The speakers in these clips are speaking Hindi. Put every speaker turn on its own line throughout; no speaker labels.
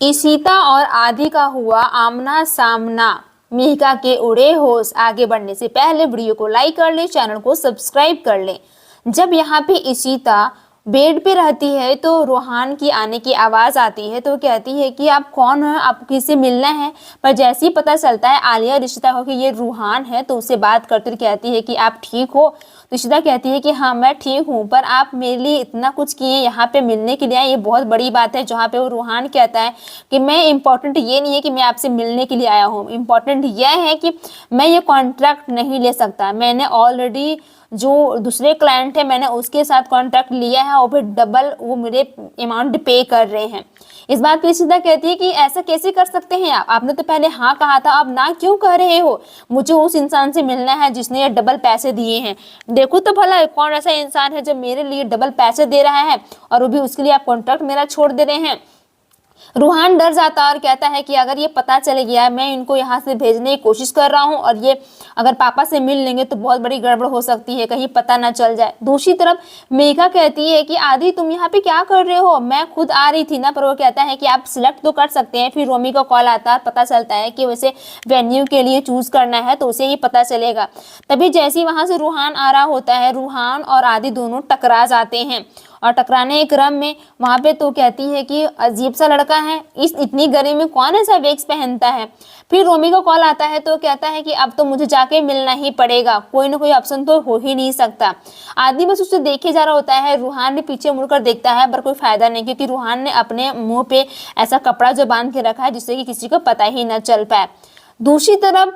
इशिता और आदि का हुआ आमना सामना। मिहिका के उड़े होश। आगे बढ़ने से पहले वीडियो को लाइक कर ले, चैनल को सब्सक्राइब कर ले। जब यहाँ पे इशिता बेड पे रहती है तो रूहान की आने की आवाज़ आती है, तो कहती है कि आप कौन हो, आप किससे मिलना है। पर जैसे ही पता चलता है आलिया इशिता को कि ये रूहान है, तो उससे बात करते हुए कहती है कि आप ठीक हो। तो इशिता कहती है कि हाँ मैं ठीक हूँ, पर आप मेरे लिए इतना कुछ किए, यहाँ पे मिलने के लिए आए, ये बहुत बड़ी बात है। जहाँ पे वो रूहान कहता है कि मैं इम्पोर्टेंट ये नहीं है कि मैं आपसे मिलने के लिए आया हूँ, इम्पोर्टेंट यह है कि मैं ये कॉन्ट्रैक्ट नहीं ले सकता। मैंने ऑलरेडी जो दूसरे क्लाइंट है मैंने उसके साथ कॉन्ट्रैक्ट लिया है और फिर डबल वो मेरे अमाउंट पे कर रहे हैं। इस बात पे सीधा कहती है कि ऐसा कैसे कर सकते हैं आप, आपने तो पहले हाँ कहा था, अब ना क्यों कह रहे हो। मुझे उस इंसान से मिलना है जिसने ये डबल पैसे दिए हैं। देखो तो भला कौन ऐसा इंसान है जो मेरे लिए डबल पैसे दे रहा है, और वो भी उसके लिए आप कॉन्ट्रैक्ट मेरा छोड़ दे रहे हैं। रूहान डर जाता है और कहता है कि अगर ये पता चल गया मैं इनको यहाँ से भेजने की कोशिश कर रहा हूँ और ये अगर पापा से मिल लेंगे तो बहुत बड़ी गड़बड़ हो सकती है, कहीं पता ना चल जाए। दूसरी तरफ मेघा कहती है कि आदि तुम यहाँ पे क्या कर रहे हो, मैं खुद आ रही थी ना। पर वो कहता है कि आप सिलेक्ट तो कर सकते हैं। फिर रोमी का कॉल आता है, पता चलता है कि वैसे वेन्यू के लिए चूज करना है तो उसे ही पता चलेगा। तभी जैसे ही वहां से रूहान आ रहा होता है, रूहान और आदि दोनों टकरा जाते हैं। और टकराने के क्रम में वहां पे तो कहती है कि अजीब सा लड़का है, इस इतनी गर्मी में कौन ऐसा वेक्स पहनता है। फिर रोमी का कॉल आता है तो कहता है कि अब तो मुझे जाके मिलना ही पड़ेगा, कोई ना कोई ऑप्शन तो हो ही नहीं सकता। आदि बस उसे देखे जा रहा होता है। रूहान ने पीछे मुड़कर देखता है पर कोई फायदा नहीं, क्योंकि रूहान ने अपने मुंह पे ऐसा कपड़ा जो बांध के रखा है जिससे कि किसी को पता ही न चल पाए। दूसरी तरफ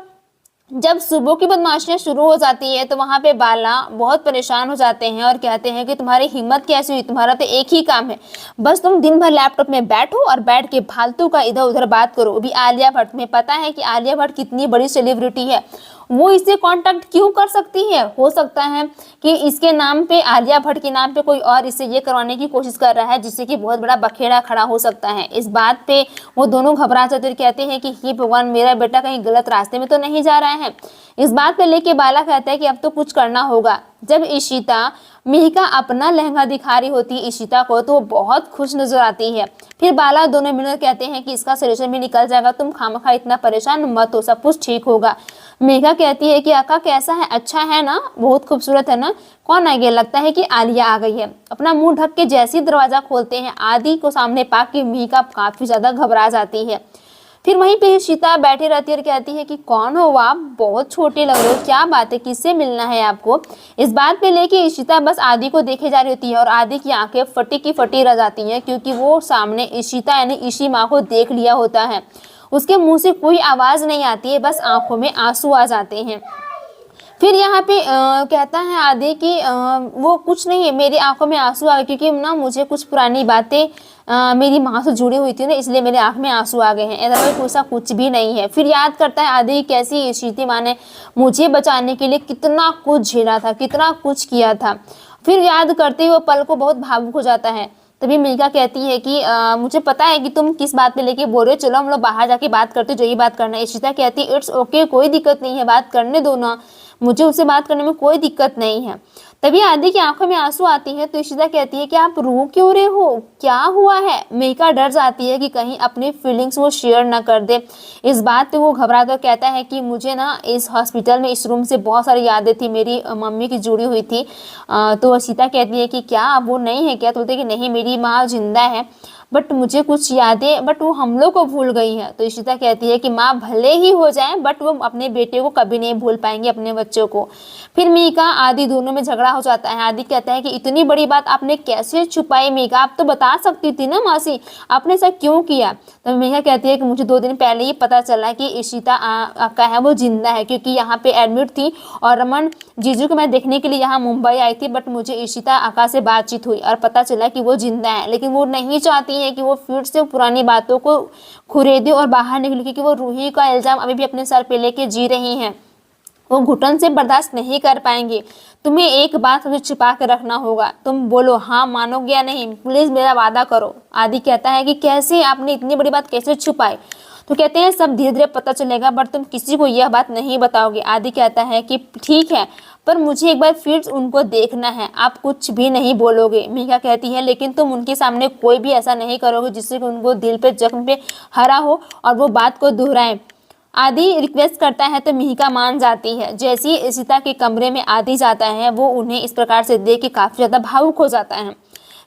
जब सुबह की बदमाशियां शुरू हो जाती है तो वहां पे बाला बहुत परेशान हो जाते हैं और कहते हैं कि तुम्हारी हिम्मत कैसी हुई, तुम्हारा तो एक ही काम है, बस तुम दिन भर लैपटॉप में बैठो और बैठ के फालतू का इधर उधर बात करो। भी आलिया भट्ट में पता है कि आलिया भट्ट कितनी बड़ी सेलिब्रिटी है, वो इससे कांटेक्ट क्यों कर सकती है। हो सकता है कि इसके नाम पे, आलिया भट्ट के नाम पे कोई और इससे ये करवाने की कोशिश कर रहा है जिससे कि बहुत बड़ा बखेड़ा खड़ा हो सकता है। इस बात पे वो दोनों घबरा जाते और कहते हैं कि हे भगवान, मेरा बेटा कहीं गलत रास्ते में तो नहीं जा रहा है। इस बात पे लेके बाला कहता है कि अब तो कुछ करना होगा। जब इशिता मिहिका अपना लहंगा दिखा रही होती है इशिता को, तो वो बहुत खुश नजर आती है। फिर बाला दोनों मिलकर कहते हैं कि इसका सोल्यूशन भी निकल जाएगा, तुम खामखा इतना परेशान मत हो, सब कुछ ठीक होगा। मेघा कहती है कि आका कैसा है, अच्छा है ना, बहुत खूबसूरत है ना, कौन आ गया, लगता है कि आलिया आ गई है। अपना मुंह ढक के जैसे ही दरवाजा खोलते हैं आदि को सामने पाके मेघा काफी ज्यादा घबरा जाती है। फिर वहीं पे इशिता बैठी रहती है और कहती है कि कौन हो आप, बहुत छोटे लग रहे हो, क्या बात है, किससे मिलना है आपको। इस बात पे लेके इशिता बस आदि को देखे जा रही होती है और आदि की आंखें फटी की फटी रह जाती हैं, क्योंकि वो सामने इशिता यानी इशी माँ को देख लिया होता है। उसके मुंह से कोई आवाज नहीं आती है, बस आंखों में आंसू आ जाते हैं। फिर यहाँ पे कहता है आदि कि वो कुछ नहीं है, मेरी आंखों में आंसू आ गए क्योंकि ना मुझे कुछ पुरानी बातें मेरी माँ से जुड़ी हुई थी ना, इसलिए मेरे आंख में आंसू आ गए हैं, ऐसा कुछ भी नहीं है। फिर याद करता है आदि कैसी इशिता माँ ने मुझे बचाने के लिए कितना कुछ झेला था, कितना कुछ किया था। फिर याद करते हुए पल को बहुत भावुक हो जाता है। तभी मिल्का कहती है कि मुझे पता है कि तुम किस बात पे लेके बोल रहे हो, चलो हम लोग बाहर जाके बात करते, जो ये बात करना है। इशिता कहती है इट्स ओके, कोई दिक्कत नहीं है, बात करने दो ना, मुझे उससे बात करने में कोई दिक्कत नहीं है। तभी आदि की आंखों में आंसू आती है तो इशिता कहती है कि आप रो क्यों रहे हो, क्या हुआ है। मेघा डर जाती है कि कहीं अपनी फीलिंग्स वो शेयर ना कर दे। इस बात पे वो घबरा कर कहता है कि मुझे ना इस हॉस्पिटल में इस रूम से बहुत सारी यादें थी, मेरी मम्मी की जुड़ी हुई थी। तो इशिता कहती है कि क्या अब वो नहीं है क्या, तो बोलते कि नहीं मेरी माँ जिंदा है, बट मुझे कुछ यादें, बट वो हम लोग को भूल गई है। तो इशिता कहती है कि माँ भले ही हो जाए बट वो अपने बेटे को कभी नहीं भूल पाएंगे, अपने बच्चों को। फिर मीका आदि दोनों में झगड़ा हो जाता है। आदि कहता है कि इतनी बड़ी बात आपने कैसे छुपाई मीका, आप तो बता सकती थी ना मासी, आपने ऐसा क्यों किया। तो मीका कहती है कि मुझे 2 दिन पहले ही पता चला कि इशिता का है वो जिंदा है, क्योंकि यहाँ पे एडमिट थी और रमन जीजू को मैं देखने के लिए यहाँ मुंबई आई थी, बट मुझे इशिता आका से बातचीत हुई और पता चला कि वो जिंदा है। लेकिन वो नहीं चाहती है कि वो फिर से पुरानी बातों को खुरेदे और बाहर निकले, क्योंकि वो रूही का इल्जाम अभी भी अपने सर पे लेके जी रही हैं, वो घुटन से बर्दाश्त नहीं कर पाएंगे। तुम्हें एक बात मुझे छिपा के रखना होगा, तुम बोलो हाँ मानोगे या नहीं, प्लीज मेरा वादा करो। आदि कहता है कि कैसे, आपने इतनी बड़ी बात कैसे छुपाई। तो कहते हैं सब धीरे धीरे पता चलेगा, बट तुम किसी को यह बात नहीं बताओगे। आदि कहता है कि ठीक है, पर मुझे एक बार फिर उनको देखना है, आप कुछ भी नहीं बोलोगे। मेघा कहती है लेकिन तुम उनके सामने कोई भी ऐसा नहीं करोगे जिससे कि उनको दिल पे जख्म पे हरा हो और वो बात को दोहराएं। आदि रिक्वेस्ट करता है तो मिहिका मान जाती है। जैसे ही इशिता के कमरे में आदि जाता है वो उन्हें इस प्रकार से देख के काफ़ी ज़्यादा भावुक हो जाता है।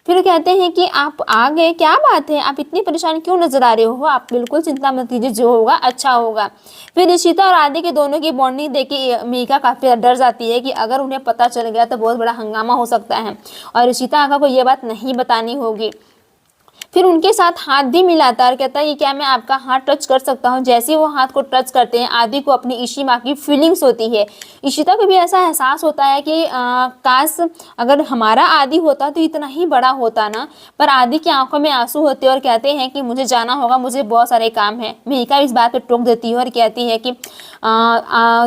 फिर कहते हैं कि आप आ गए, क्या बात है, आप इतनी परेशान क्यों नजर आ रहे हो, आप बिल्कुल चिंता मत कीजिए, जो होगा अच्छा होगा। फिर इशिता और आदि के दोनों की बॉन्डिंग देख के मिहिका काफ़ी डर जाती है कि अगर उन्हें पता चल गया तो बहुत बड़ा हंगामा हो सकता है और इशिता आका को ये बात नहीं बतानी होगी। फिर उनके साथ हाथ भी मिलाता है और कहता है कि क्या मैं आपका हाथ टच कर सकता हूँ। जैसे ही वो हाथ को टच करते हैं आदि को अपनी इशी माँ की फीलिंग्स होती है। इशिता को भी ऐसा एहसास होता है कि काश अगर हमारा आदि होता तो इतना ही बड़ा होता ना। पर आदि की आंखों में आंसू होते और कहते हैं कि मुझे जाना होगा, मुझे बहुत सारे काम है। मिहिका इस बात पर टोक देती है और कहती है कि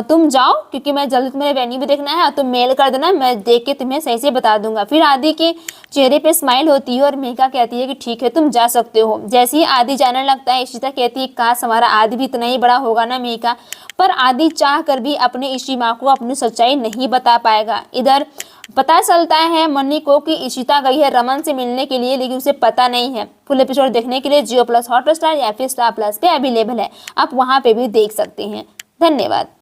तुम जाओ, क्योंकि मैं जल्दी तुम्हें वेन्यू भी देखना है, तुम मेल कर देना, मैं देख के तुम्हें सही से बता दूंगा। फिर आदि के चेहरे पे स्माइल होती है और मेघा कहती है कि ठीक है तुम जा सकते हो। जैसे ही आदि जाने लगता है इशिता कहती है काश हमारा आदि भी इतना ही बड़ा होगा ना मेघा। पर आदि चाह कर भी अपने इशी माँ को अपनी सच्चाई नहीं बता पाएगा। इधर पता चलता है मनी को कि इशिता गई है रमन से मिलने के लिए, लेकिन उसे पता नहीं है। फुल एपिसोड देखने के लिए जियो प्लस हॉटस्टार या फिर स्टार प्लस पे अवेलेबल है, आप वहाँ पे भी देख सकते हैं। धन्यवाद।